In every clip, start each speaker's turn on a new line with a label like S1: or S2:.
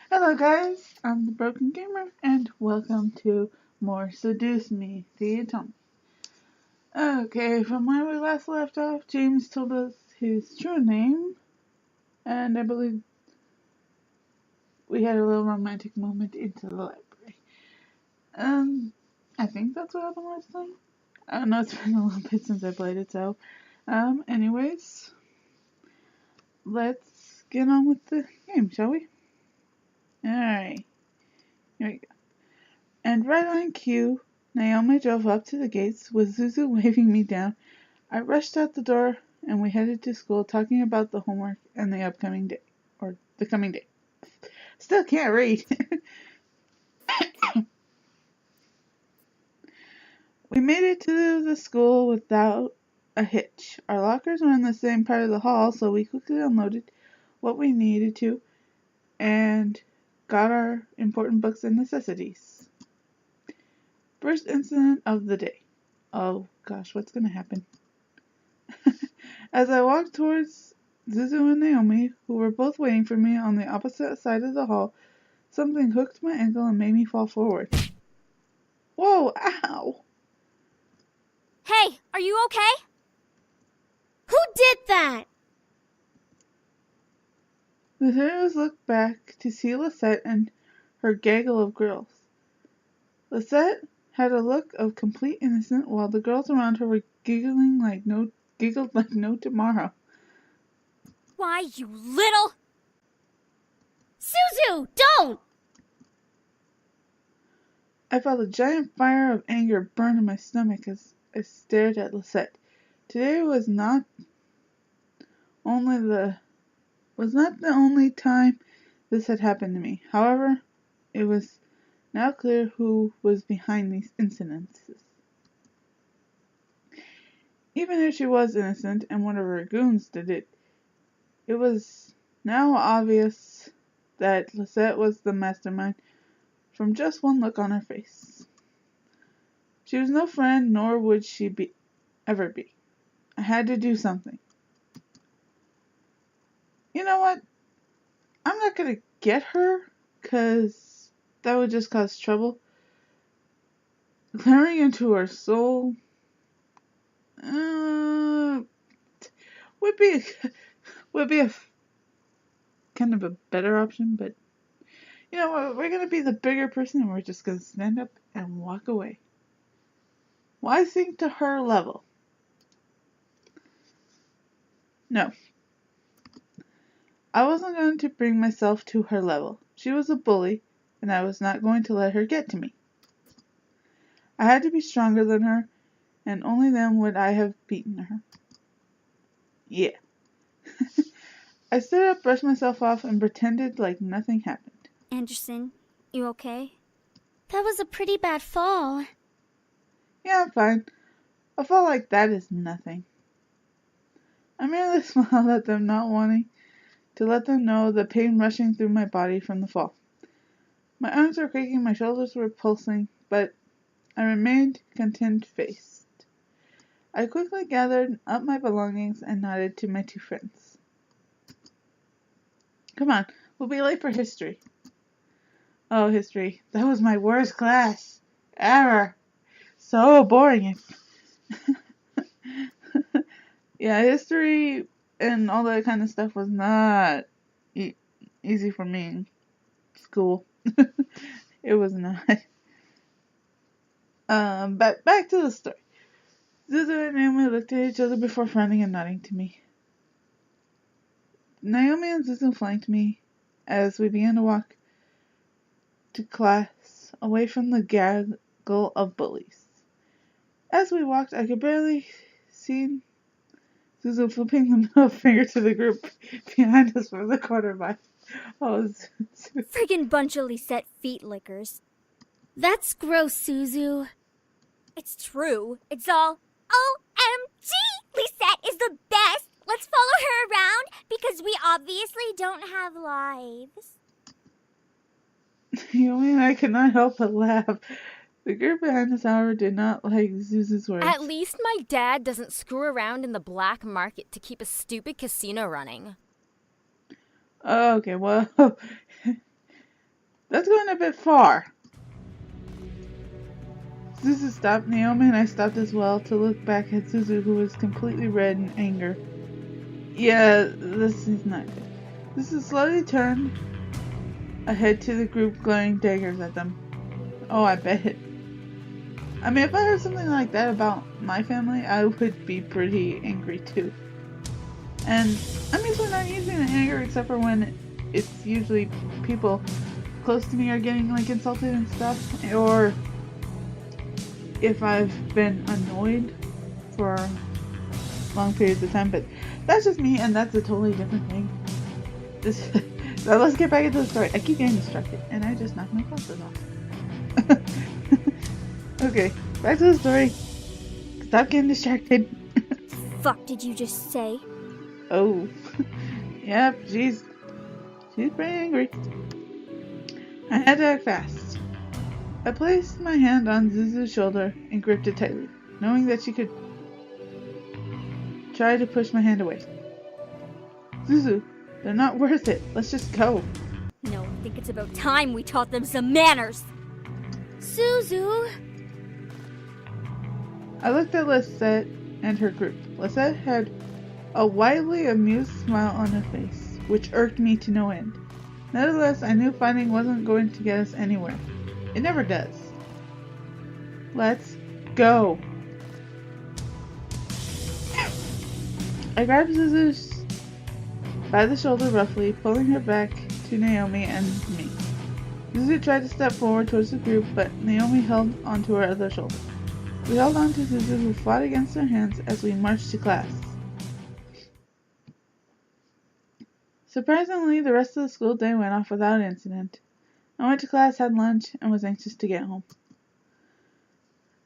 S1: Hello guys, I'm the Broken Gamer and welcome to more Seduce Me, the Atomic. Okay, from where we last left off, James told us his true name and I believe we had a little romantic moment into the library. Um, I think that's what happened last time. I don't know, it's been a little bit since I played it, so anyways, let's get on with the game, shall we? Alright, here we go. And right on cue, Naomi drove up to the gates with Zuzu waving me down. I rushed out the door and we headed to school talking about the homework and the upcoming day. Or the coming day. Still can't read. We made it to the school without a hitch. Our lockers were in the same part of the hall, so we quickly unloaded what we needed to and got our important books and necessities. First incident of the day. Oh gosh, what's gonna happen? As I walked towards Zuzu and Naomi, who were both waiting for me on the opposite side of the hall, something hooked my ankle and made me fall forward. Whoa, ow!
S2: Hey, are you okay? Who did that?
S1: The heroes looked back to see Lisette and her gaggle of girls. Lisette had a look of complete innocence while the girls around her were giggled like no tomorrow.
S2: Why, you little... Suzu, don't!
S1: I felt a giant fire of anger burn in my stomach as I stared at Lisette. Today was not the only time this had happened to me. However, it was now clear who was behind these incidences. Even if she was innocent and one of her goons did it, it was now obvious that Lisette was the mastermind from just one look on her face. She was no friend, nor would she ever be. I had to do something. You know what? I'm not gonna get her, 'cause that would just cause trouble. Glaring into her soul would be a kind of a better option, but you know what? We're gonna be the bigger person and we're just gonna stand up and walk away. Why sink to her level? No. I wasn't going to bring myself to her level. She was a bully, and I was not going to let her get to me. I had to be stronger than her, and only then would I have beaten her. Yeah. I stood up, brushed myself off, and pretended like nothing happened.
S2: Anderson, you okay? That was a pretty bad fall.
S1: Yeah, I'm fine. A fall like that is nothing. I merely smiled at them, not wanting to let them know the pain rushing through my body from the fall. My arms were quaking, my shoulders were pulsing, but I remained content-faced. I quickly gathered up my belongings and nodded to my two friends. Come on, we'll be late for history. Oh, history. That was my worst class ever. So boring. Yeah, history and all that kind of stuff was not easy for me in school. It was not. But back to the story. Zuzu and Naomi looked at each other before frowning and nodding to me. Naomi and Zuzu flanked me as we began to walk to class away from the gaggle of bullies. As we walked, I could barely see Zuzu flipping the middle finger to the group behind us from the corner by. Oh, Zuzu.
S2: Friggin' bunch of Lisette feet lickers. That's gross, Suzu. It's true. It's all, OMG! Lisette is the best! Let's follow her around because we obviously don't have lives.
S1: Naomi and I could not help but laugh. The group behind us, however, did not like Zuzu's words.
S3: At least my dad doesn't screw around in the black market to keep a stupid casino running.
S1: Oh, okay, well, That's going a bit far. Suzu stopped. Naomi and I stopped as well to look back at Suzu, who was completely red in anger. Yeah, this is not good. Suzu slowly turned ahead to the group, glaring daggers at them. Oh, I bet. I mean, if I heard something like that about my family, I would be pretty angry too. And I'm usually not using the anger except for when it's usually people close to me are getting like insulted and stuff, or if I've been annoyed for long periods of time. But that's just me, and that's a totally different thing. So let's get back into the story. I keep getting distracted, and I just knocked my glasses off. Okay, back to the story. Stop getting distracted.
S2: Fuck did you just say?
S1: Oh. Yep, she's pretty angry. I had to act fast. I placed my hand on Zuzu's shoulder and gripped it tightly, knowing that she could try to push my hand away. Zuzu, they're not worth it. Let's just go.
S2: No, I think it's about time we taught them some manners. Suzu.
S1: I looked at Lisette and her group. Lisette had a widely amused smile on her face, which irked me to no end. Nevertheless, I knew fighting wasn't going to get us anywhere. It never does. Let's go. I grabbed Zuzu by the shoulder roughly, pulling her back to Naomi and me. Zuzu tried to step forward towards the group, but Naomi held onto her other shoulder. We held on to Zuzu, who fought against our hands as we marched to class. Surprisingly, the rest of the school day went off without incident. I went to class, had lunch, and was anxious to get home.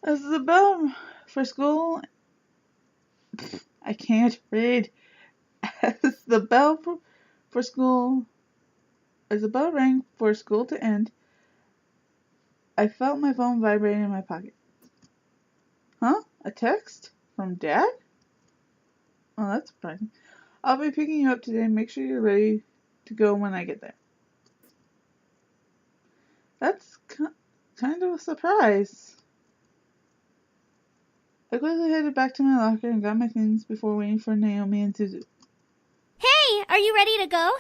S1: As the bell for school... I can't read. As the bell rang for school to end, I felt my phone vibrating in my pocket. Huh? A text? From Dad? Oh, that's surprising. I'll be picking you up today. Make sure you're ready to go when I get there. That's kind of a surprise. I quickly headed back to my locker and got my things before waiting for Naomi and Suzu.
S2: Hey, are you ready to go?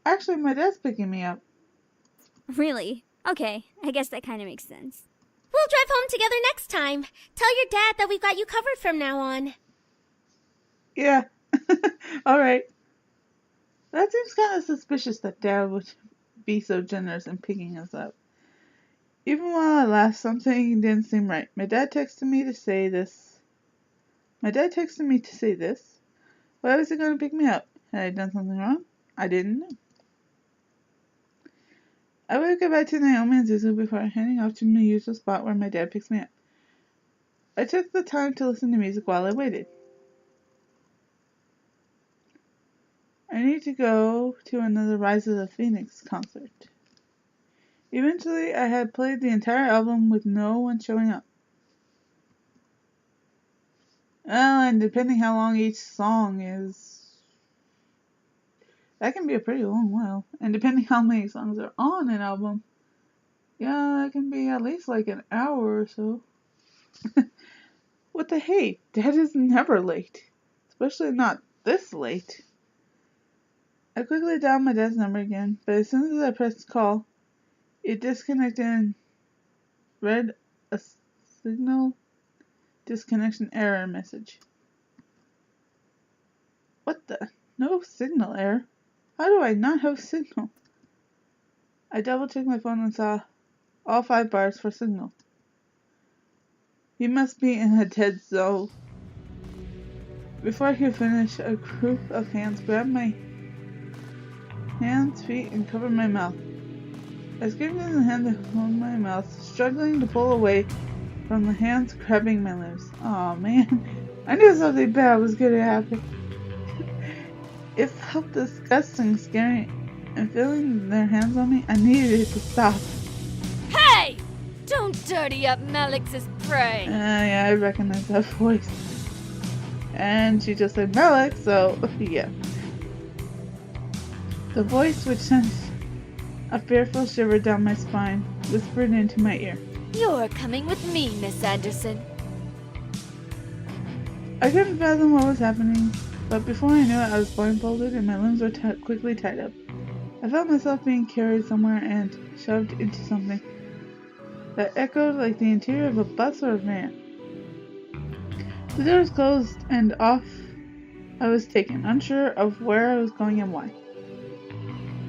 S1: Actually, my dad's picking me up.
S2: Really? Okay, I guess that kind of makes sense. We'll drive home together next time. Tell your dad that we've got you covered from now on.
S1: Yeah. Alright. That seems kind of suspicious that Dad would be so generous in picking us up. Even while I laughed, something didn't seem right. My dad texted me to say this. Why was he going to pick me up? Had I done something wrong? I didn't know. I waved goodbye to Naomi and Zuzu before heading off to my usual spot where my dad picks me up. I took the time to listen to music while I waited. I need to go to another Rise of the Phoenix concert. Eventually, I had played the entire album with no one showing up. Well, and depending how long each song is, that can be a pretty long while. And depending how many songs are on an album, yeah, that can be at least like an hour or so. What the hey? Dad is never late. Especially not this late. I quickly dialed my dad's number again, but as soon as I pressed call, it disconnected and read a signal disconnection error message. What the? No signal error? How do I not have signal? I double-checked my phone and saw all 5 bars for signal. He must be in a dead zone. Before I could finish, a group of hands grabbed my hands, feet, and covered my mouth. I screamed in the hand that held my mouth, struggling to pull away from the hands grabbing my lips. Aw, man. I knew something bad was going to happen. It felt disgusting, scary, and feeling their hands on me, I needed it to stop.
S3: Hey! Don't dirty up Malix's prey!
S1: Yeah, I recognize that voice. And she just said Malix, so yeah. The voice which sent A fearful shiver down my spine whispered into my ear.
S3: You're coming with me, Miss Anderson.
S1: I couldn't fathom what was happening, but before I knew it, I was blindfolded and my limbs were quickly tied up. I felt myself being carried somewhere and shoved into something that echoed like the interior of a bus or a van. The doors closed and off I was taken, unsure of where I was going and why.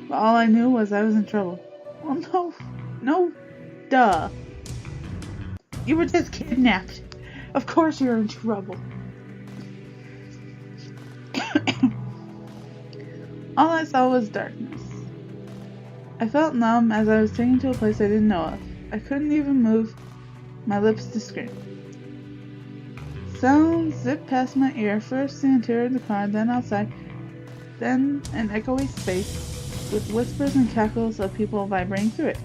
S1: But all I knew was I was in trouble. Oh no, duh. You were just kidnapped. Of course you're in trouble. All I saw was darkness. I felt numb as I was taken to a place I didn't know of. I couldn't even move my lips to scream. Sounds zipped past my ear, first the interior of the car, then outside, then an echoey space with whispers and cackles of people vibrating through it.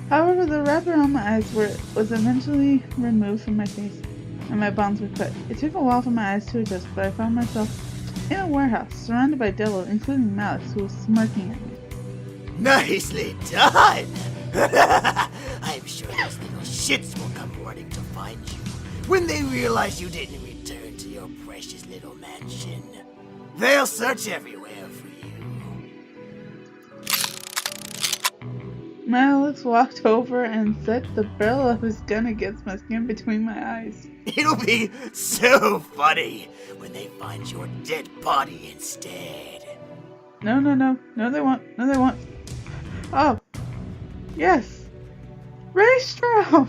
S1: However, the wrap around my eyes was eventually removed from my face, and my bonds were cut. It took a while for my eyes to adjust, but I found myself in a warehouse, surrounded by devils, including Malix, who was smirking at me.
S4: Nicely done! I'm sure those little shits will come running to find you when they realize you didn't return to your precious little mansion. They'll search everywhere for you.
S1: Malix walked over and set the barrel of his gun against my skin between my eyes.
S4: It'll be so funny when they find your dead body instead.
S1: No, they won't. Oh, yes, Raystrom!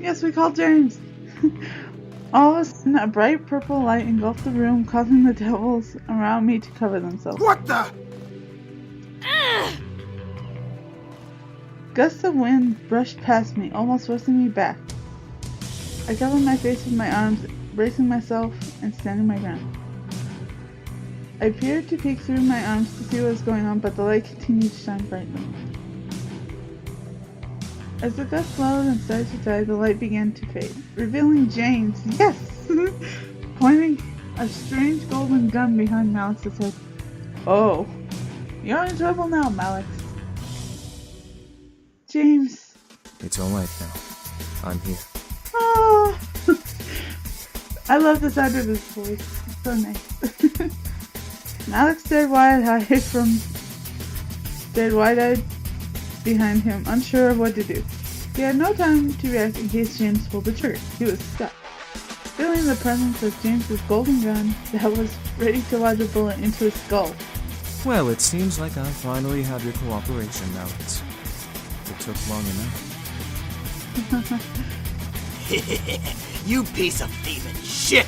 S1: Yes, we called James. All of a sudden, a bright purple light engulfed the room, causing the devils around me to cover themselves.
S4: What the?
S1: Gusts of wind brushed past me, almost forcing me back. I covered my face with my arms, bracing myself and standing my ground. I peered to peek through my arms to see what was going on, but the light continued to shine brightly. As the gust slowed and started to die, the light began to fade, revealing James, yes, pointing a strange golden gun behind Malix's head. Oh, you're in trouble now, Malix. James.
S5: It's alright now. I'm here.
S1: Oh, I love the sound of his voice. It's so nice. Malix stared wide-eyed behind him, unsure of what to do. He had no time to react in case James pulled the trigger. He was stuck, feeling the presence of James's golden gun that was ready to lodge a bullet into his skull.
S5: Well, it seems like I finally have your cooperation, Malix. It took long enough.
S4: You piece of thieving shit!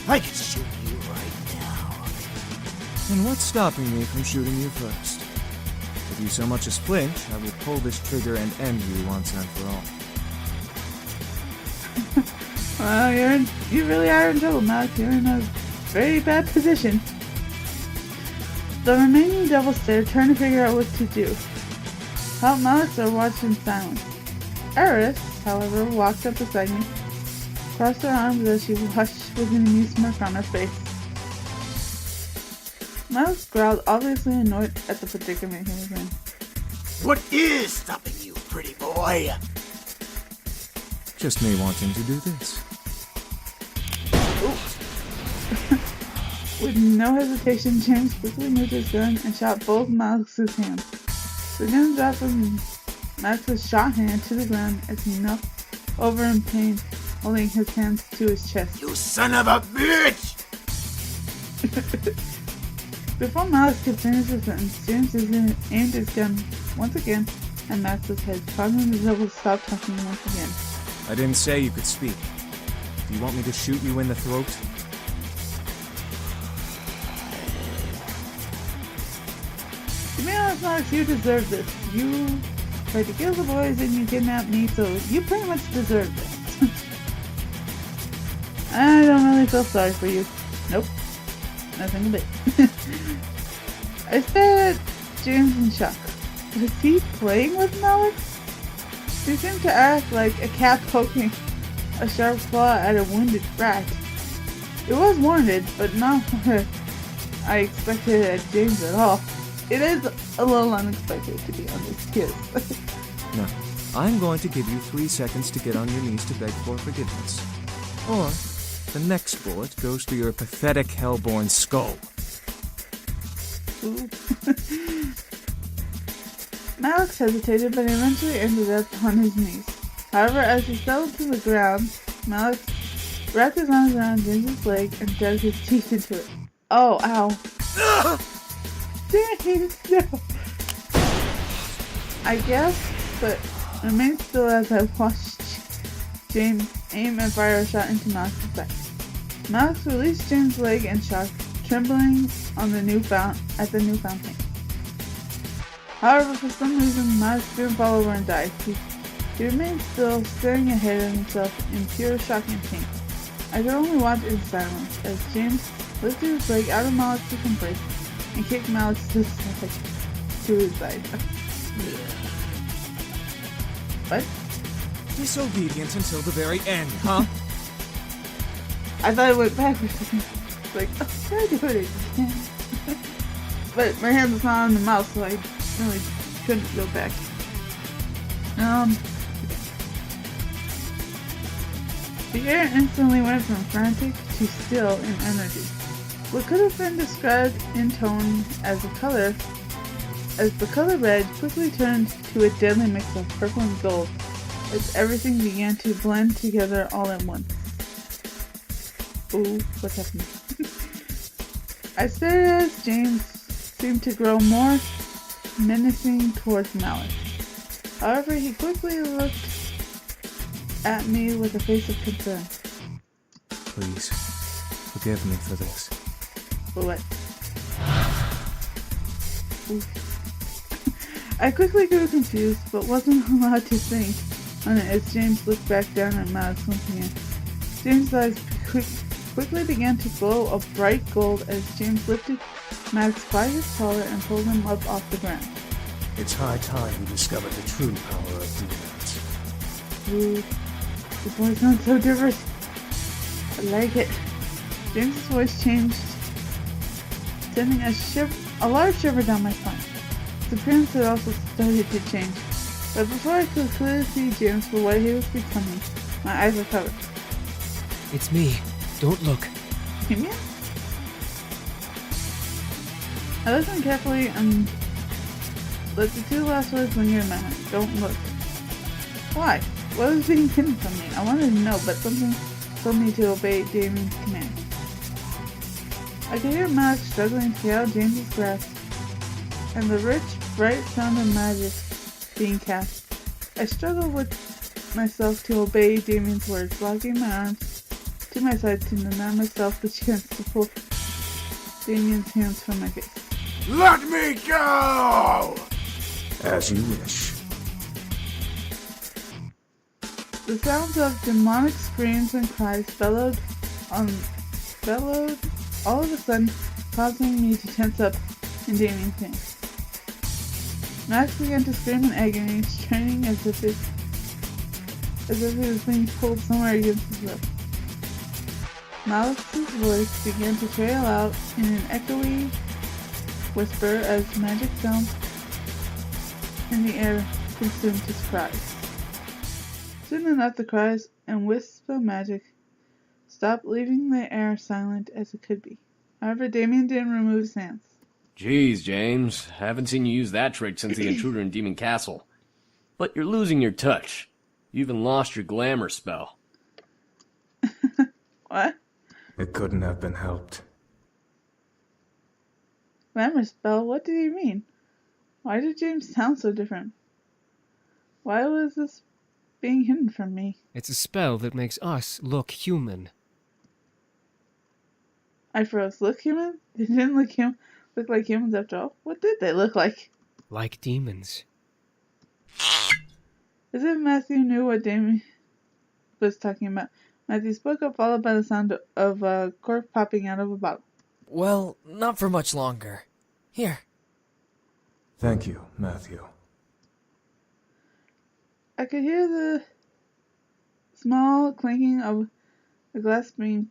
S4: I could shoot you right now.
S5: And what's stopping me from shooting you first? If you so much as flinch, I will pull this trigger and end you once and for all.
S1: Well, you really are in trouble, Malix. You're in a very bad position. The remaining devils stared, trying to figure out what to do. While Malix watched in silence. Eris, however, walked up beside me, crossed her arms as she watched with an amused smirk on her face. Malix growled, obviously annoyed at the predicament he was in.
S4: What is stopping you, pretty boy?
S5: Just me wanting to do this.
S1: With no hesitation, James quickly moved his gun and shot both Malix's hands. The gun dropped from Malix's shot hand to the ground as he knelt over in pain, holding his hands to his chest.
S4: You son of a bitch!
S1: Before Malix could finish the sentence, James aimed his gun once again at Malix's head, causing the devil to stop talking once again.
S5: I didn't say you could speak. Do you want me to shoot you in the throat?
S1: To be honest, Malix, you deserve this. You tried to kill the boys and you kidnapped me, so you pretty much deserve this. I don't really feel sorry for you. Nope. Nothing a bit. I stared at James in shock. Was he playing with Malix? He seemed to act like a cat poking a sharp claw at a wounded rat. It was wounded, but not I expected it at James at all. It is a little unexpected, to be honest, yes.
S5: Now, I'm going to give you 3 seconds to get on your knees to beg for forgiveness. Or, the next bullet goes through your pathetic hellborn skull.
S1: Ooh. Malix hesitated, but eventually ended up on his knees. However, as he fell to the ground, Malix wrapped his arms around James's leg and dug his teeth into it. Oh, ow. James, no. I guess, but remained still as I watched James aim and fire a shot into Malix's back. Malix released James' leg and shot, trembling on the newfound pain. However, for some reason, Malix didn't fall over and die. He remained still, staring ahead of himself in pure shock and pain. I could only watch in silence as James lifted his leg out of Malix's embrace and kicked Malix to his side. What?
S5: Disobedience until the very end, huh?
S1: I thought it went backwards. It's like, oh, can I do it again? But my hand was not on the mouse, so I really couldn't go back. The air instantly went from frantic to still in energy. What could have been described in tone as the color red quickly turned to a deadly mix of purple and gold as everything began to blend together all at once. Ooh, what's happening? I stared as James seemed to grow more menacing towards Malix. However, he quickly looked at me with a face of concern.
S5: Please, forgive me for this.
S1: For what? I quickly grew confused, but wasn't allowed to think on it as James looked back down at Malix once again. James' eyes quickly began to glow a bright gold as James lifted Malix by his collar and pulled him up off the ground.
S6: It's high time you discovered the true power of demons.
S1: Ooh, his voice sounds so different. I like it. James's voice changed, sending a large shiver down my spine. His appearance had also started to change, but before I could clearly see James for what he was becoming, my eyes were covered.
S6: It's me. Don't look.
S1: Damien? I listened carefully and let the two last words linger in my mind. Don't look. Why? What was being hidden from me? I wanted to know, but something told me to obey Damien's command. I could hear Malix struggling to get out of James's grasp, and the rich, bright sound of magic being cast. I struggled with myself to obey Damien's words, locking my arms to my side to deny myself the chance to pull Damien's hands from my face.
S6: Let me go! As you wish.
S1: The sounds of demonic screams and cries bellowed all of a sudden, causing me to tense up in Damien's hands. Max began to scream in agony, straining as if he was being pulled somewhere against his lip. Malix's voice began to trail out in an echoey whisper as magic sounds in the air consumed his cries. Soon enough, the cries and wisps of magic stopped, leaving the air silent as it could be. However, Damien didn't remove his hands.
S7: Jeez, James. Haven't seen you use that trick since the intruder in Demon Castle. But you're losing your touch. You even lost your glamour spell.
S1: What?
S6: It couldn't have been helped.
S1: Glamour spell? What did he mean? Why did James sound so different? Why was this being hidden from me?
S8: It's a spell that makes us look human.
S1: I froze. Look human? They didn't look like humans after all. What did they look like?
S8: Like demons.
S1: As if Matthew knew what Damien was talking about. Matthew spoke up, followed by the sound of a cork popping out of a bottle.
S9: Well, not for much longer. Here.
S6: Thank you, Matthew.
S1: I could hear the small clinking of the glass being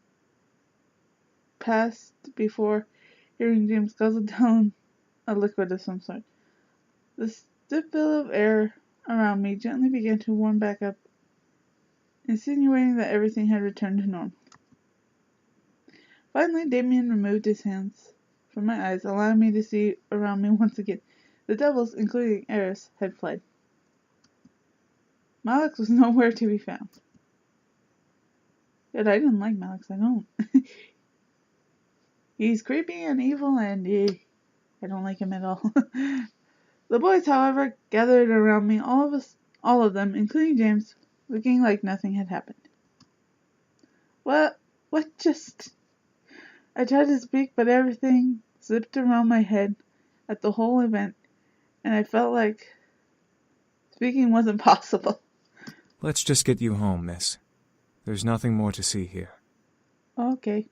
S1: passed before hearing James guzzle down a liquid of some sort. The stiff bill of air around me gently began to warm back up, insinuating that everything had returned to normal. Finally, Damien removed his hands from my eyes, allowing me to see around me once again. The devils, including Eris, had fled. Malix was nowhere to be found. Yet I didn't like Malix, I don't. He's creepy and evil, and I don't like him at all. The boys, however, gathered around me, all of them, including James, looking like nothing had happened. What just... I tried to speak, but everything zipped around my head at the whole event, and I felt like speaking wasn't possible.
S5: Let's just get you home, miss. There's nothing more to see here.
S1: Okay.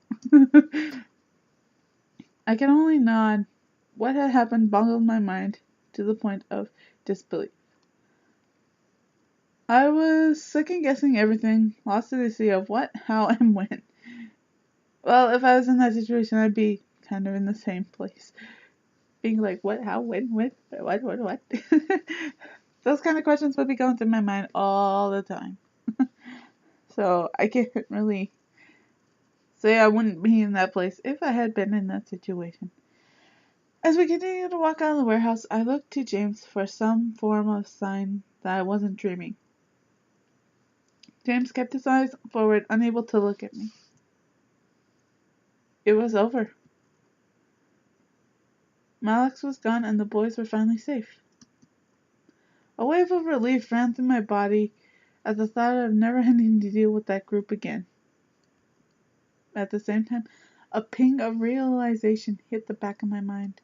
S1: I can only nod. What had happened boggled my mind to the point of disbelief. I was second-guessing everything, lost in the sea of what, how, and when. Well, if I was in that situation, I'd be kind of in the same place. Being like, what, how, when, what? Those kind of questions would be going through my mind all the time. So I can't really say I wouldn't be in that place if I had been in that situation. As we continued to walk out of the warehouse, I looked to James for some form of sign that I wasn't dreaming. James kept his eyes forward, unable to look at me. It was over. Malix was gone and the boys were finally safe. A wave of relief ran through my body at the thought of never having to deal with that group again. At the same time, a ping of realization hit the back of my mind.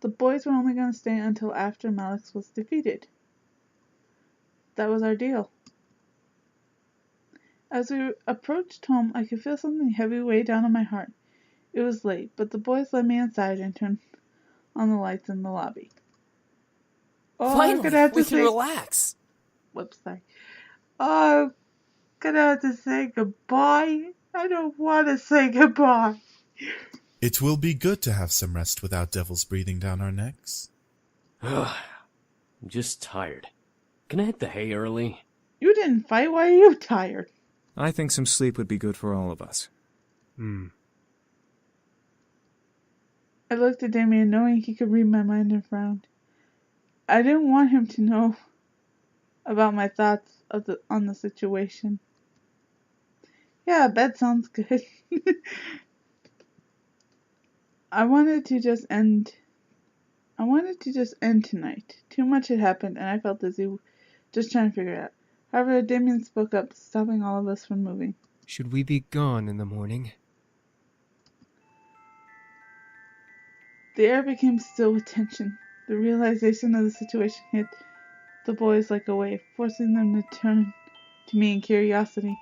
S1: The boys were only going to stay until after Malix was defeated. That was our deal. As we approached home, I could feel something heavy weigh down on my heart. It was late, but the boys led me inside and turned on the lights in the lobby. Oh,
S9: Finally,
S1: I'm gonna have to
S9: we can
S1: say...
S9: relax.
S1: Whoops, sorry. Oh, I'm gonna have to say goodbye. I don't want to say goodbye.
S10: It will be good to have some rest without devils breathing down our necks.
S7: I'm just tired. Can I hit the hay early?
S1: You didn't fight. Why are you tired?
S5: I think some sleep would be good for all of us.
S1: I looked at Damien, knowing he could read my mind, and frowned. I didn't want him to know about my thoughts on the situation. Yeah, bed sounds good. I wanted to just end tonight. Too much had happened, and I felt dizzy just trying to figure it out. However, Damien spoke up, stopping all of us from moving.
S8: Should we be gone in the morning?
S1: The air became still with tension. The realization of the situation hit the boys like a wave, forcing them to turn to me in curiosity.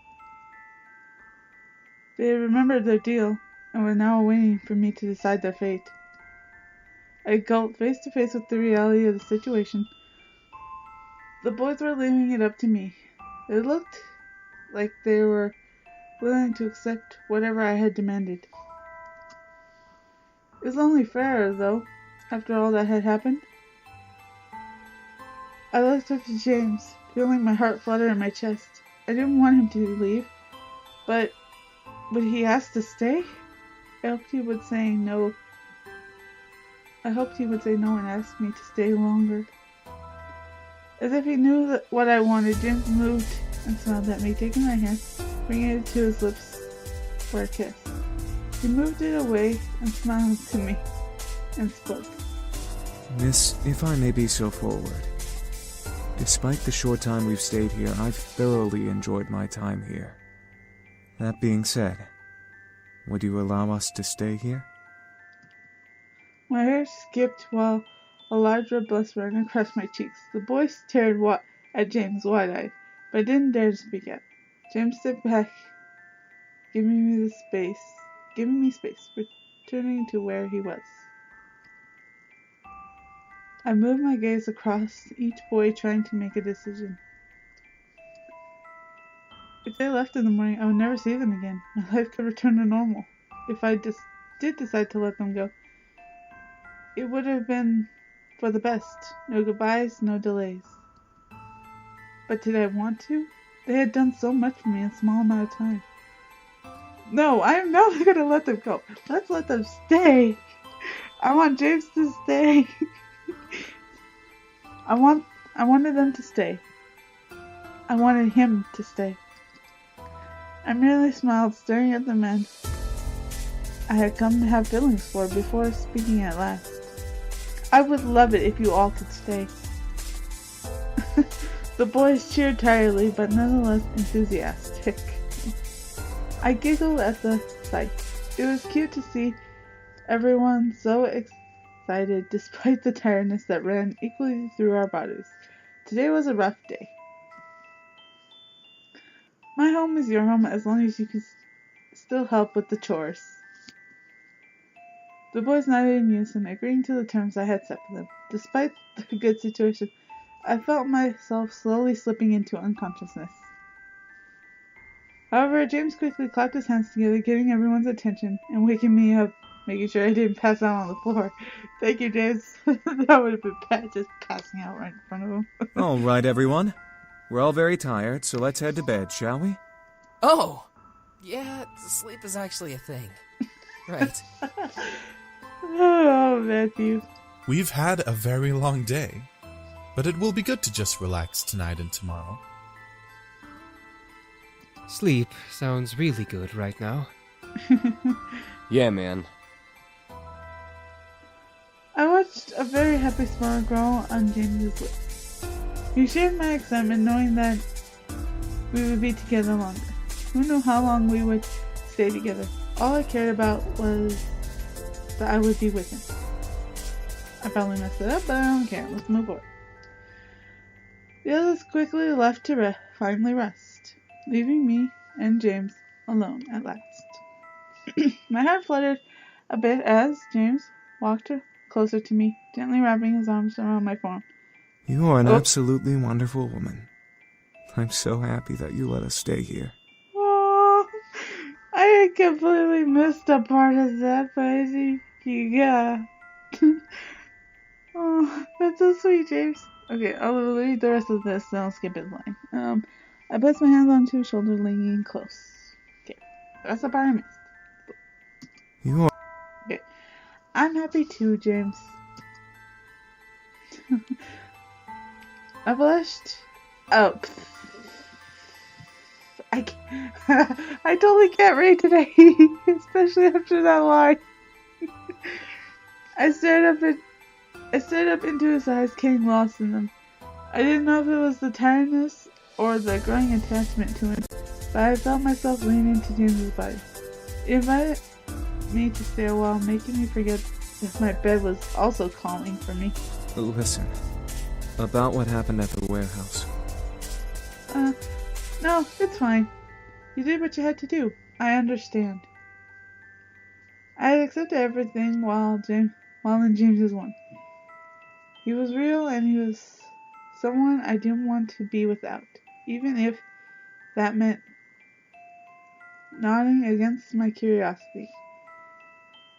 S1: They had remembered their deal, and were now waiting for me to decide their fate. I gulped, face to face with the reality of the situation. The boys were leaving it up to me. They looked like they were willing to accept whatever I had demanded. It was only fair, though, after all that had happened. I looked up to James, feeling my heart flutter in my chest. I didn't want him to leave, but would he ask to stay? I hoped he would say no. And ask me to stay longer. As if he knew what I wanted, James moved and smiled at me, taking my hand, bringing it to his lips for a kiss. He moved it away and smiled to me, and spoke.
S5: Miss, if I may be so forward. Despite the short time we've stayed here, I've thoroughly enjoyed my time here. That being said, would you allow us to stay here?
S1: My hair skipped while a large red blush ran across my cheeks. The boy stared at James wide-eyed, but didn't dare to speak out. James stepped back, giving me space, returning to where he was. I moved my gaze across each boy, trying to make a decision. If they left in the morning, I would never see them again. My life could return to normal. If I did decide to let them go, it would have been for the best. No goodbyes, no delays. But did I want to? They had done so much for me in a small amount of time. No, I am not going to let them go. Let's let them stay. I want James to stay. I wanted them to stay. I wanted him to stay. I merely smiled, staring at the men I had come to have feelings for before speaking at last. I would love it if you all could stay. The boys cheered tiredly, but nonetheless enthusiastic. I giggled at the sight. It was cute to see everyone so excited despite the tiredness that ran equally through our bodies. Today was a rough day. My home is your home as long as you can still help with the chores. The boys nodded in unison, agreeing to the terms I had set for them. Despite the good situation, I felt myself slowly slipping into unconsciousness. However, James quickly clapped his hands together, getting everyone's attention and waking me up, making sure I didn't pass out on the floor. Thank you, James. That would have been bad, just passing out right in front of him.
S5: All right, everyone. We're all very tired, so let's head to bed, shall we?
S9: Oh! Yeah, sleep is actually a thing. Right.
S1: Oh, Matthew.
S10: We've had a very long day, but it will be good to just relax tonight and tomorrow.
S8: Sleep sounds really good right now.
S7: Yeah, man.
S1: I watched a very happy smile grow on James's lips. He shared my excitement knowing that we would be together longer. Who knew how long we would stay together? All I cared about was that I would be with him. I probably messed it up, but I don't care. Let's move forward. The others quickly left to finally rest, leaving me and James alone at last. My heart fluttered a bit as James walked closer to me, gently wrapping his arms around my form.
S5: You are an absolutely wonderful woman. I'm so happy that you let us stay here.
S1: Oh, I had completely missed a part of that, but I think you got. Oh, that's so sweet, James. Okay, I'll read the rest of this, then I'll skip his line. I placed my hands onto his shoulder, leaning close. Okay, that's the part I missed.
S5: You are...
S1: Okay, I'm happy too, James. I blushed. Oh, I totally can't read today, especially after that line. I stared up into his eyes, getting lost in them. I didn't know if it was the tiredness or the growing attachment to him, but I felt myself lean into James's body. It invited me to stay a while, making me forget that my bed was also calling for me.
S5: Listen, about what happened at the warehouse.
S1: No, it's fine. You did what you had to do. I understand. I had accepted everything while in James's one. He was real and he was someone I didn't want to be without, even if that meant nodding against my curiosity.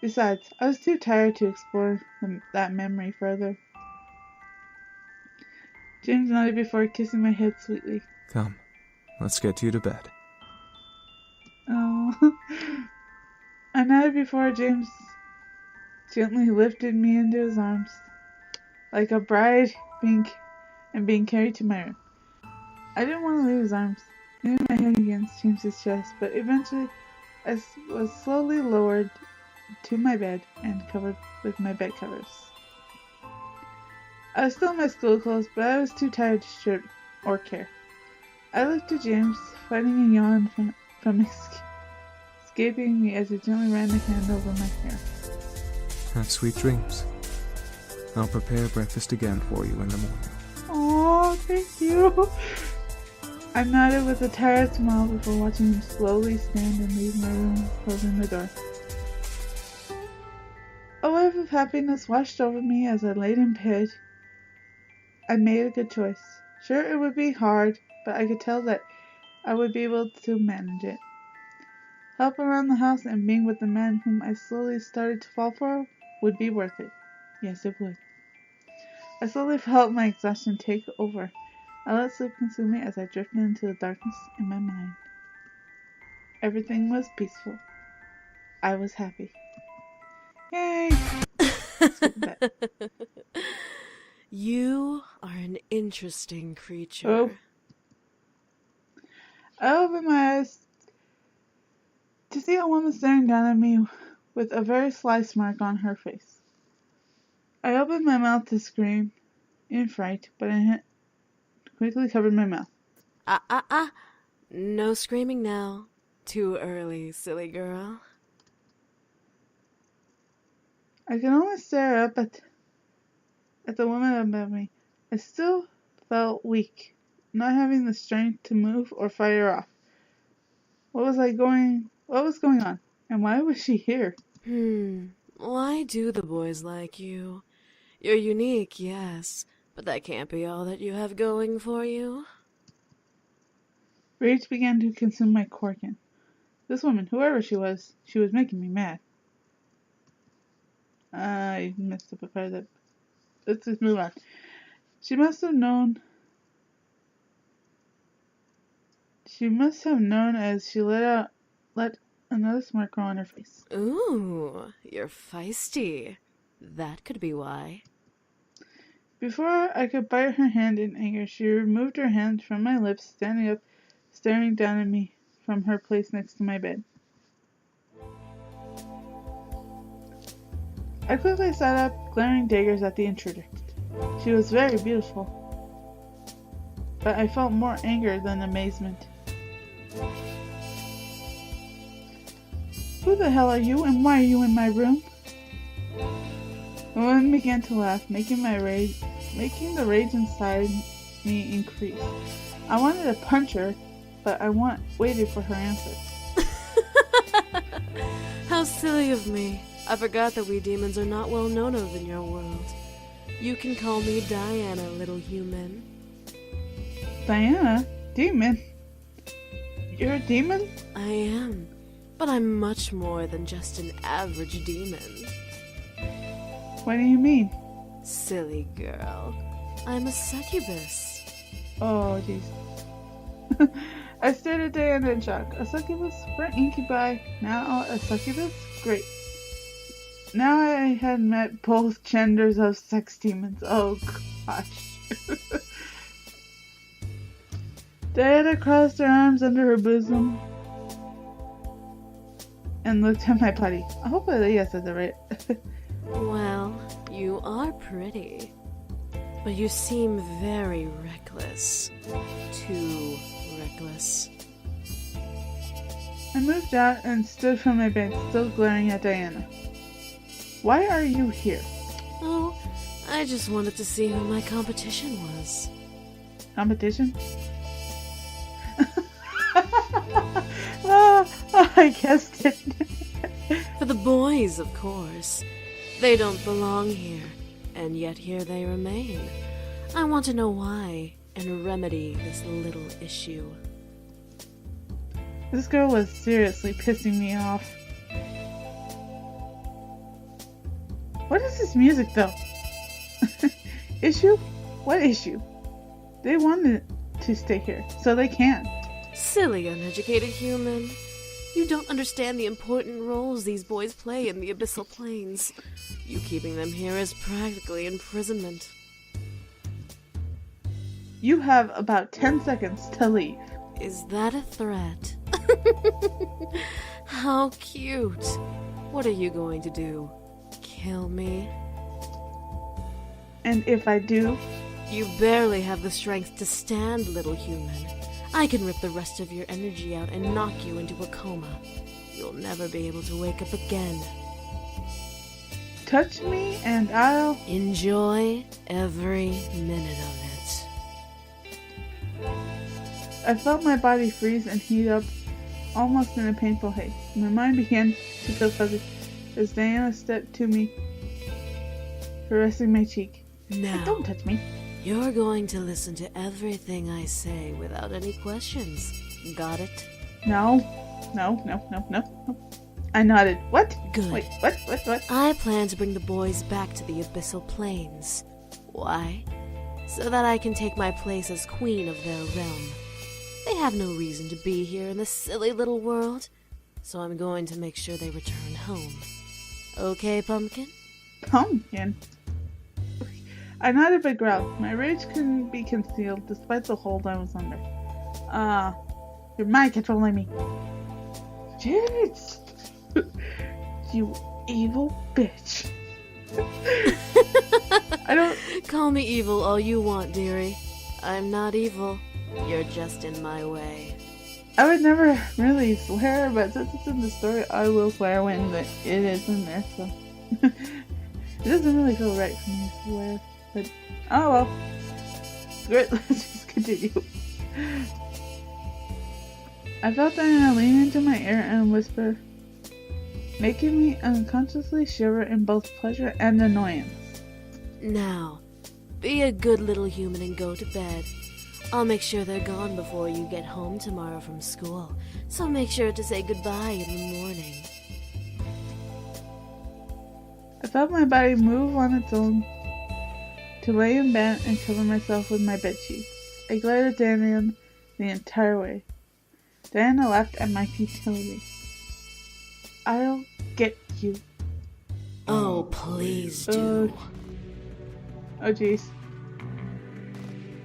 S1: Besides, I was too tired to explore that memory further. James nodded before kissing my head sweetly.
S5: Come, let's get you to bed.
S1: Oh. I nodded before James gently lifted me into his arms, like a bride being carried to my room. I didn't want to leave his arms, leaning my head against James's chest, but eventually I was slowly lowered to my bed and covered with my bed covers. I was still in my school clothes, but I was too tired to strip or care. I looked to James, fighting a yawn from escaping me as he gently ran a hand over my hair.
S5: Have sweet dreams. I'll prepare breakfast again for you in the morning.
S1: Oh, thank you. I nodded with a tired smile before watching him slowly stand and leave my room, closing the door. A wave of happiness washed over me as I laid in bed. I made a good choice. Sure, it would be hard, but I could tell that I would be able to manage it. Help around the house and being with the man whom I slowly started to fall for would be worth it. Yes, it would. I slowly felt my exhaustion take over. I let sleep consume me as I drifted into the darkness in my mind. Everything was peaceful. I was happy. Yay! Let's go to bed.
S11: You are an interesting creature.
S1: Oh. I opened my eyes to see a woman staring down at me with a very sly smirk on her face. I opened my mouth to scream in fright, but I quickly covered my mouth.
S11: No screaming now. Too early, silly girl.
S1: I could only stare up at the woman above me. I still felt weak, not having the strength to move or fight her off. What was going on? And why was she here?
S11: Why do the boys like you? You're unique, yes, but that can't be all that you have going for you.
S1: Rage began to consume my core again. This woman, whoever she was making me mad. I messed up a part of that. Let's just move on. She must have known as she let another smirk grow on her face.
S11: Ooh, you're feisty. That could be why.
S1: Before I could bite her hand in anger, she removed her hand from my lips, standing up, staring down at me from her place next to my bed. I quickly sat up, glaring daggers at the intruder. She was very beautiful, but I felt more anger than amazement. Who the hell are you, and why are you in my room? The woman began to laugh, making the rage inside me increase. I wanted to punch her, but I waited for her answer.
S11: How silly of me. I forgot that we demons are not well known of in your world. You can call me Diana, little human.
S1: Diana? Demon? You're a demon?
S11: I am, but I'm much more than just an average demon.
S1: What do you mean?
S11: Silly girl. I'm a succubus.
S1: Oh, jeez. I stared at Diana in shock. A succubus for incubi, now a succubus? Great. Now I had met both genders of sex demons. Oh gosh. Diana crossed her arms under her bosom and looked at my body. I hope I said that right.
S11: Well, you are pretty, but you seem very reckless. Too reckless.
S1: I moved out and stood from my bed, still glaring at Diana. Why are you here?
S11: Oh, I just wanted to see who my competition was.
S1: Competition? Oh, I guessed it.
S11: For the boys, of course. They don't belong here, and yet here they remain. I want to know why, and remedy this little issue.
S1: This girl was seriously pissing me off. What is this music, though? Issue? What issue? They wanted to stay here, so they can.
S11: Silly, uneducated human. You don't understand the important roles these boys play in the abyssal planes. You keeping them here is practically imprisonment.
S1: You have about 10 seconds to leave.
S11: Is that a threat? How cute. What are you going to do? Kill me?
S1: And if I do?
S11: You barely have the strength to stand, little human. I can rip the rest of your energy out and knock you into a coma. You'll never be able to wake up again.
S1: Touch me and I'll...
S11: Enjoy every minute of it.
S1: I felt my body freeze and heat up almost in a painful haze. My mind began to feel fuzzy as Diana stepped to me, caressing my cheek.
S11: Now,
S1: don't touch me.
S11: You're going to listen to everything I say without any questions. Got it?
S1: No. I nodded. What?
S11: Good.
S1: Wait, what?
S11: I plan to bring the boys back to the Abyssal Plains. Why? So that I can take my place as queen of their realm. They have no reason to be here in this silly little world, so I'm going to make sure they return home. Okay, Pumpkin?
S1: Pumpkin? I nodded but growled. My rage couldn't be concealed despite the hold I was under. You're mind controlling me. Jeez! You evil bitch. I don't...
S11: Call me evil all you want, dearie. I'm not evil. You're just in my way.
S1: I would never really swear, but since it's in the story, I will swear when it is in there, so... It doesn't really feel right for me to swear, but... Oh well. Screw it, let's just continue. I felt Diana lean into my ear and whisper, making me unconsciously shiver in both pleasure and annoyance.
S11: Now, be a good little human and go to bed. I'll make sure they're gone before you get home tomorrow from school, so make sure to say goodbye in the morning.
S1: I felt my body move on its own to lay in bed and cover myself with my bedsheets. I glared at Diana the entire way. Diana laughed at my futility. I'll get you.
S11: Oh, please do.
S1: Oh, jeez.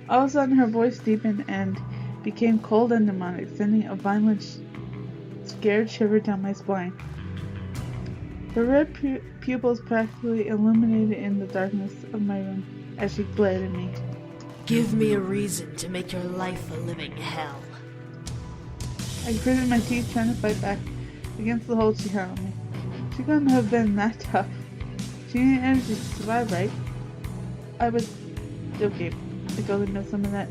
S1: All of a sudden, her voice deepened and became cold and demonic, sending a violent, scared shiver down my spine. Her red pupils practically illuminated in the darkness of my room as she glared at me.
S11: Give me a reason to make your life a living hell.
S1: I gritted my teeth, trying to fight back against the hold she had on me. She couldn't have been that tough. She needed energy to survive, right? I was... okay, I totally missed some of that.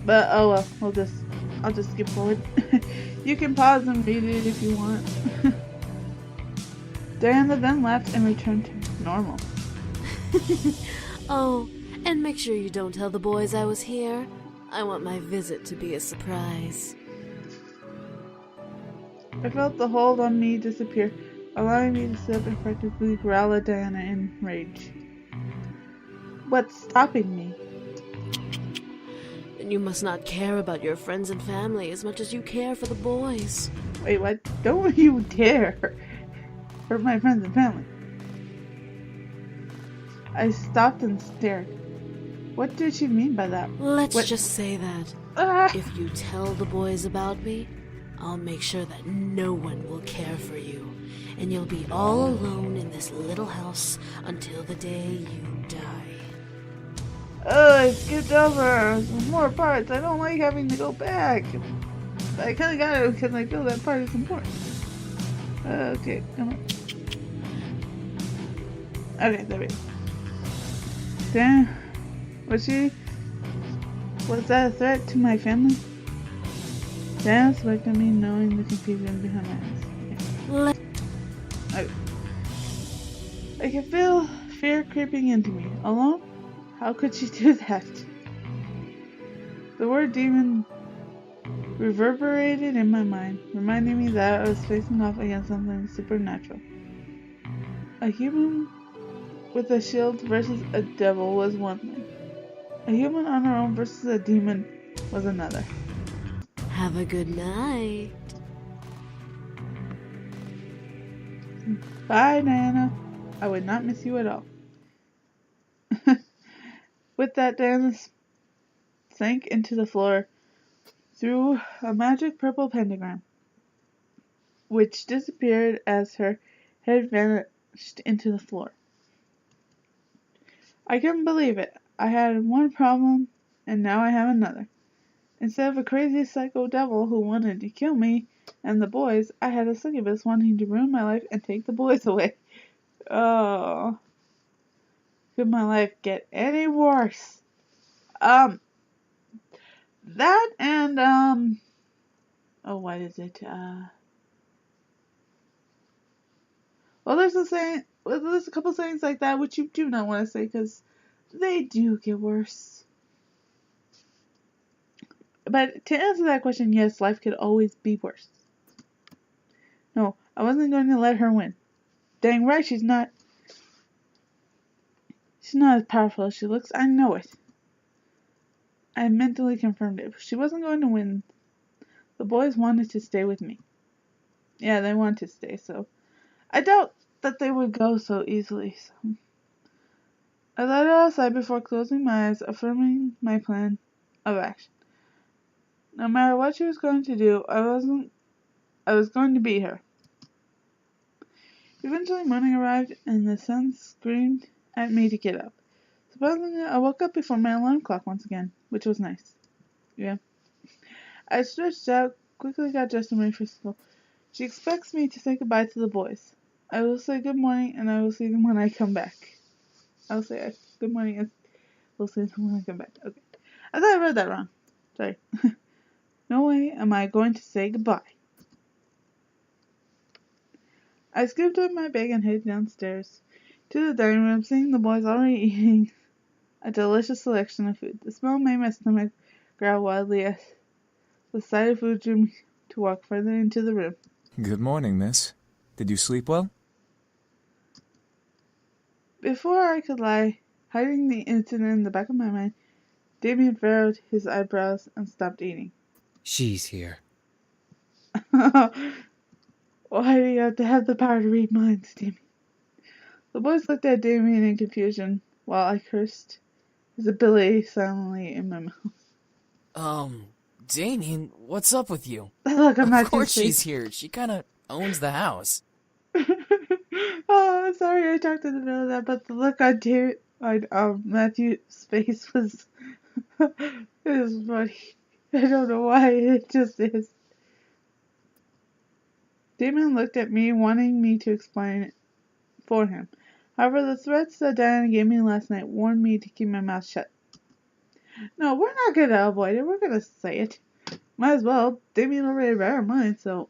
S1: But oh well, I'll just skip forward. You can pause and read it if you want. Diana then left and returned to normal.
S11: Oh, and make sure you don't tell the boys I was here. I want my visit to be a surprise.
S1: I felt the hold on me disappear, allowing me to sit up and practically growl at Diana in rage. What's stopping me?
S11: Then you must not care about your friends and family as much as you care for the boys.
S1: Wait, what? Don't you dare hurt my friends and family. I stopped and stared. What did she mean by that?
S11: Let's just say that if you tell the boys about me, I'll make sure that no one will care for you, and you'll be all alone in this little house until the day you die.
S1: I skipped over some more parts. I don't like having to go back. I kind of got it because I feel that part is important. Okay, come on. Okay, there we go. Damn. Was that a threat to my family? Diana looked at me, knowing the confusion behind my eyes. Okay. I could feel fear creeping into me. Alone? How could she do that? The word demon reverberated in my mind, reminding me that I was facing off against something supernatural. A human with a shield versus a devil was one thing. A human on her own versus a demon was another.
S11: Have a good night.
S1: Bye, Diana. I would not miss you at all. With that, Diana sank into the floor through a magic purple pentagram, which disappeared as her head vanished into the floor. I couldn't believe it. I had one problem, and now I have another. Instead of a crazy psycho devil who wanted to kill me and the boys, I had a succubus wanting to ruin my life and take the boys away. Oh. Could my life get any worse? That and, oh, what is it? Well, there's a couple sayings like that which you do not want to say because they do get worse. But to answer that question, yes, life could always be worse. No, I wasn't going to let her win. Dang right, she's not as powerful as she looks. I know it. I mentally confirmed it. She wasn't going to win. The boys wanted to stay with me. Yeah, they wanted to stay, so I doubt that they would go so easily. So I let her outside before closing my eyes, affirming my plan of action. No matter what she was going to do, I was going to beat her. Eventually morning arrived and the sun screamed at me to get up. Surprisingly, I woke up before my alarm clock once again, which was nice. Yeah. I stretched out, quickly got dressed and ready for school. She expects me to say goodbye to the boys. I will say good morning and I will see them when I come back. I'll say good morning and we'll see them when I come back. Okay. I thought I read that wrong. Sorry. No way am I going to say goodbye. I scooped up my bag and headed downstairs to the dining room, seeing the boys already eating a delicious selection of food. The smell made my stomach growl wildly as the sight of food drew me to walk further into the room.
S5: Good morning, miss. Did you sleep well?
S1: Before I could lie, hiding the incident in the back of my mind, Damien furrowed his eyebrows and stopped eating.
S8: She's here.
S1: Why do you have to have the power to read minds, Damien? The boys looked at Damien in confusion, while I cursed his ability silently in my mouth.
S9: Damien, what's up with you?
S1: Look, I'm not
S9: Of course she's here. She kinda owns the house.
S1: Oh, I'm sorry I talked in the middle of that, but the look on Matthew's face was it was funny. I don't know why, it just is. Damon looked at me, wanting me to explain it for him. However, the threats that Diana gave me last night warned me to keep my mouth shut. No, we're not gonna avoid it. We're gonna say it. Might as well. Damien already read our minds, so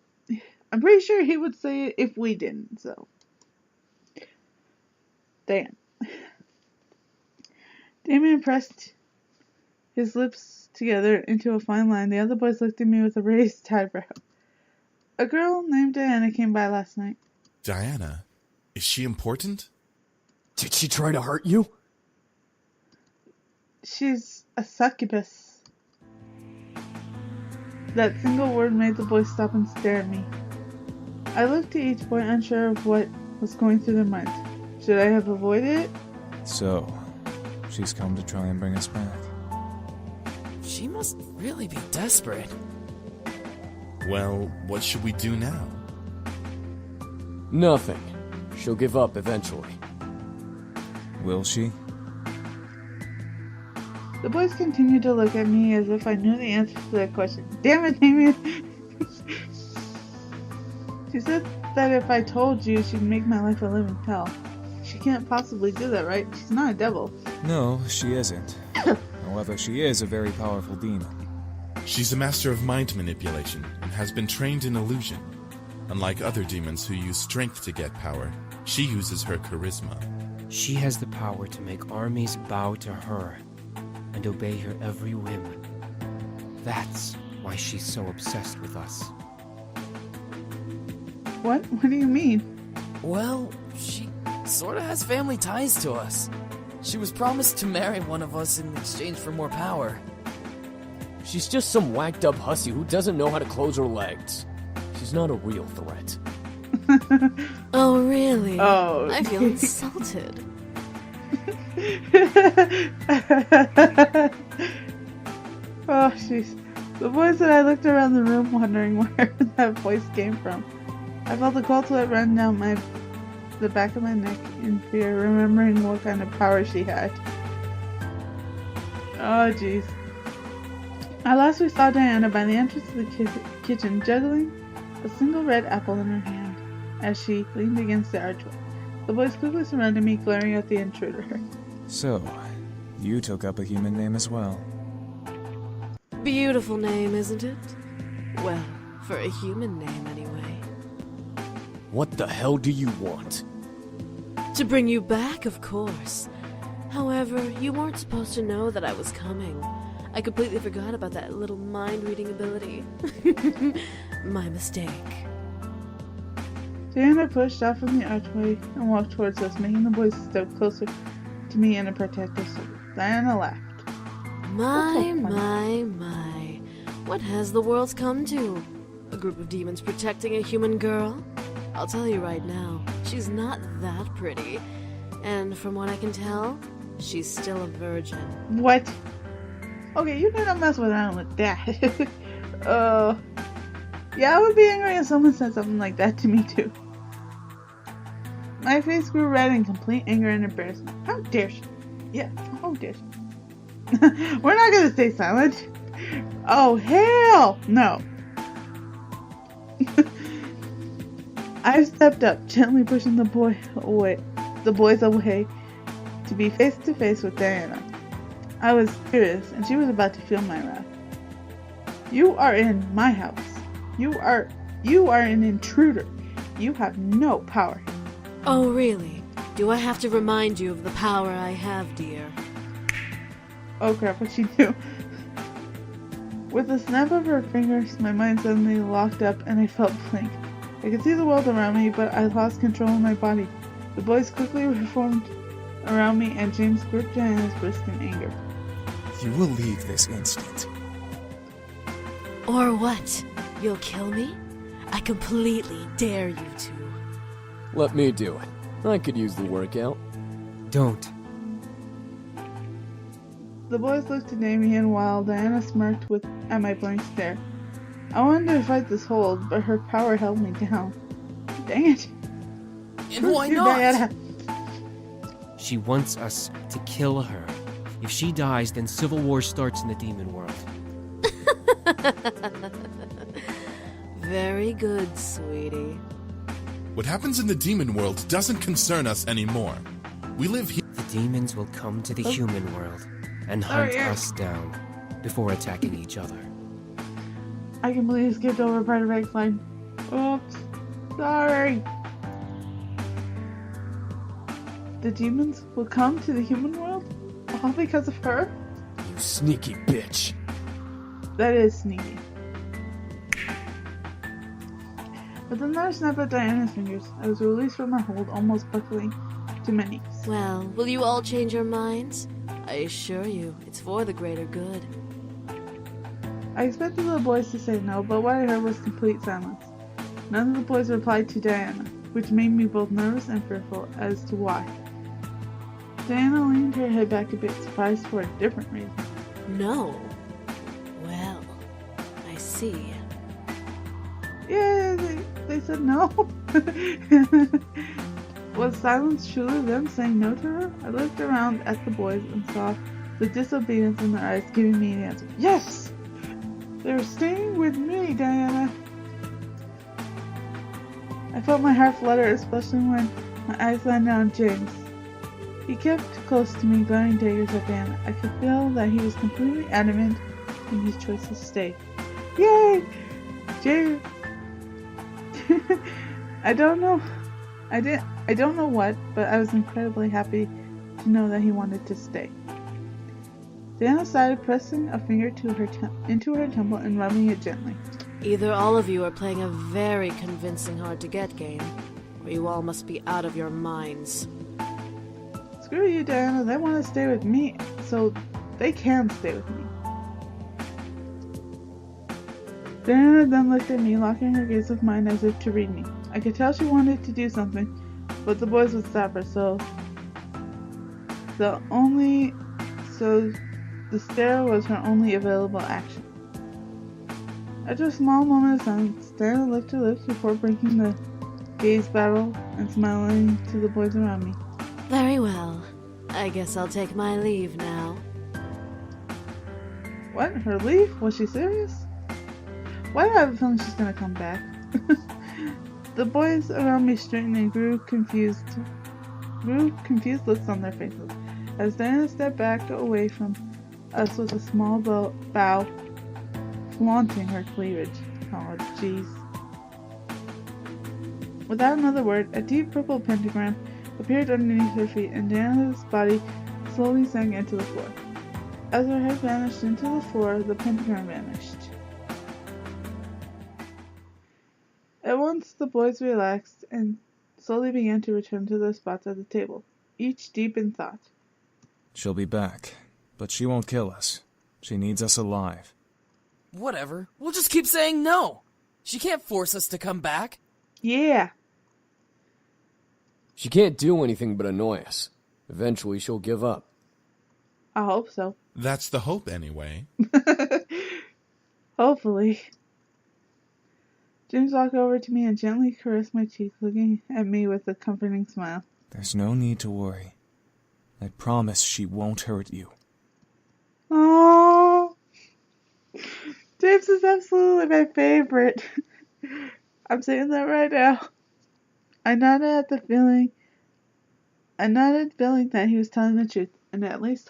S1: I'm pretty sure he would say it if we didn't, so. Damn. Damien pressed his lips together into a fine line. The other boys looked at me with a raised eyebrow. A girl named Diana came by last night.
S10: Diana? Is she important?
S7: Did she try to hurt you?
S1: She's a succubus. That single word made the boys stop and stare at me. I looked to each boy, unsure of what was going through their minds. Should I have avoided it?
S5: So, she's come to try and bring us back.
S9: She must really be desperate.
S10: Well, what should we do now?
S7: Nothing. She'll give up eventually.
S5: Will she?
S1: The boys continued to look at me as if I knew the answer to that question. Damn it, Damien! She said that if I told you, she'd make my life a living hell. She can't possibly do that, right? She's not a devil.
S5: No, she isn't. However, she is a very powerful demon.
S10: She's a master of mind manipulation and has been trained in illusion. Unlike other demons who use strength to get power, she uses her charisma.
S8: She has the power to make armies bow to her and obey her every whim. That's why she's so obsessed with us.
S1: What? What do you mean?
S9: Well, she sorta has family ties to us. She was promised to marry one of us in exchange for more power.
S7: She's just some whacked up hussy who doesn't know how to close her legs. She's not a real threat.
S11: Oh, really?
S1: Oh.
S11: I feel insulted.
S1: Oh, jeez. The boys and I looked around the room wondering where that voice came from. I felt a cold sweat run down the back of my neck in fear, remembering what kind of power she had. Oh, jeez. At last we saw Diana by the entrance to the kitchen, juggling a single red apple in her hand as she leaned against the archway. The boys quickly surrounded me, glaring at the intruder.
S5: So, you took up a human name as well.
S11: Beautiful name, isn't it? Well, for a human name, anyway.
S7: What the hell do you want?
S11: To bring you back, of course. However, you weren't supposed to know that I was coming. I completely forgot about that little mind-reading ability. My mistake.
S1: Diana pushed off from the archway and walked towards us, making the boys step closer to me in a protective circle. Diana laughed.
S11: My. What has the world come to? A group of demons protecting a human girl? I'll tell you right now, she's not that pretty. And from what I can tell, she's still a virgin.
S1: What? Okay, you cannot mess around with that. Yeah, I would be angry if someone said something like that to me too. My face grew red in complete anger and embarrassment. How dare she? Yeah, how dare she? We're not gonna stay silent. Oh, hell no. I stepped up, gently pushing the boys away to be face to face with Diana. I was furious, and she was about to feel my wrath. You are in my house. You are an intruder. You have no power.
S11: Oh, really? Do I have to remind you of the power I have, dear?
S1: Oh crap, what'd she do? With a snap of her fingers, my mind suddenly locked up and I felt blank. I could see the world around me, but I lost control of my body. The boys quickly reformed around me and James gripped Diana's wrist in anger.
S5: You will leave this instant.
S11: Or what? You'll kill me? I completely dare you to.
S7: Let me do it. I could use the workout.
S8: Don't.
S1: The boys looked at Damien while Diana smirked at my blank stare. I wanted to fight this hold, but her power held me down. Dang it.
S9: And why not?
S1: Diana.
S8: She wants us to kill her. If she dies, then civil war starts in the demon world.
S11: Very good, sweetie.
S10: What happens in the demon world doesn't concern us anymore. We live here.
S8: The demons will come to the human world and hunt us down before attacking each other.
S1: I completely skipped over part of X line. Oops. Sorry. The demons will come to the human world? All because of her?
S7: You sneaky bitch.
S1: That is sneaky. With another snap at Diana's fingers, I was released from my hold, almost buckling to my knees.
S11: Well, will you all change your minds? I assure you, it's for the greater good.
S1: I expected the boys to say no, but what I heard was complete silence. None of the boys replied to Diana, which made me both nervous and fearful as to why. Diana leaned her head back a bit, surprised for a different reason.
S11: No. Well, I see.
S1: Yeah, they said no. Was silence truly them saying no to her? I looked around at the boys and saw the disobedience in their eyes, giving me the answer. Yes! They're staying with me, Diana. I felt my heart flutter, especially when my eyes landed on James. He kept close to me, glaring daggers at Diana. I could feel that he was completely adamant in his choice to stay. Yay! James! I don't know what, but I was incredibly happy to know that he wanted to stay. Diana started pressing a finger to into her temple and rubbing it gently.
S11: Either all of you are playing a very convincing hard-to-get game, or you all must be out of your minds.
S1: Screw you, Diana. They want to stay with me, so they can stay with me. Diana then looked at me, locking her gaze with mine as if to read me. I could tell she wanted to do something, but the boys would stop her, so the stare was her only available action. After a small moment of silence, Diana licked her lips before breaking the gaze battle and smiling to the boys around me.
S11: Very well. I guess I'll take my leave now.
S1: What? Her leave? Was she serious? Why do I have a feeling she's gonna come back? The boys around me straightened and grew confused looks on their faces. As Diana stepped back away from us with a small bow, flaunting her cleavage. Oh, jeez. Without another word, a deep purple pentagram appeared underneath her feet, and Diana's body slowly sank into the floor. As her head vanished into the floor, the pentagram vanished. At one once the boys relaxed and slowly began to return to their spots at the table, each deep in thought.
S5: She'll be back, but she won't kill us. She needs us alive.
S9: Whatever. We'll just keep saying no. She can't force us to come back.
S1: Yeah.
S7: She can't do anything but annoy us. Eventually she'll give up.
S1: I hope so.
S10: That's the hope, anyway.
S1: Hopefully. James walked over to me and gently caressed my cheek, looking at me with a comforting smile.
S5: There's no need to worry. I promise she won't hurt you.
S1: Oh, James is absolutely my favorite. I'm saying that right now. I nodded, feeling that he was telling the truth, and at least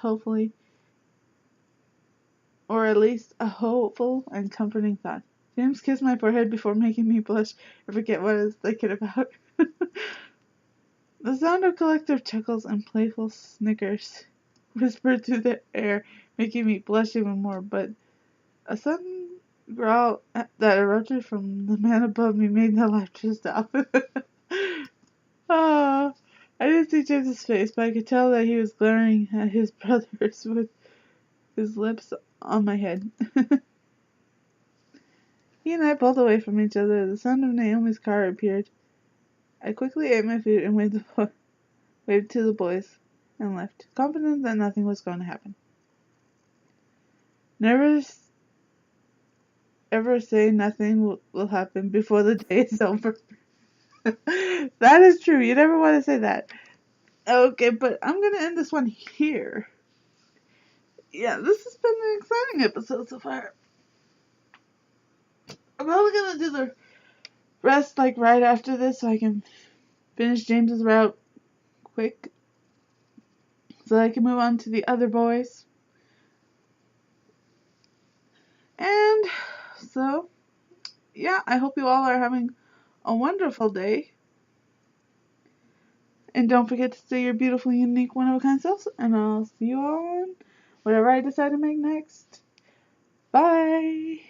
S1: a hopeful and comforting thought. James kissed my forehead before making me blush and forget what I was thinking about. The sound of collective chuckles and playful snickers whispered through the air, making me blush even more, but a sudden growl that erupted from the man above me made the laughter stop. I didn't see James's face, but I could tell that he was glaring at his brothers with his lips on my head. He and I pulled away from each other. The sound of Naomi's car appeared. I quickly ate my food and waved to the boys and left, confident that nothing was going to happen. Never ever say nothing will happen before the day is over. That is true. You never want to say that. Okay, but I'm going to end this one here. Yeah, this has been an exciting episode so far. I'm probably going to do the rest right after this so I can finish James's route quick so I can move on to the other boys. And so, yeah, I hope you all are having a wonderful day. And don't forget to stay your beautiful, unique, one-of-a-kind selves. And I'll see you all on whatever I decide to make next. Bye!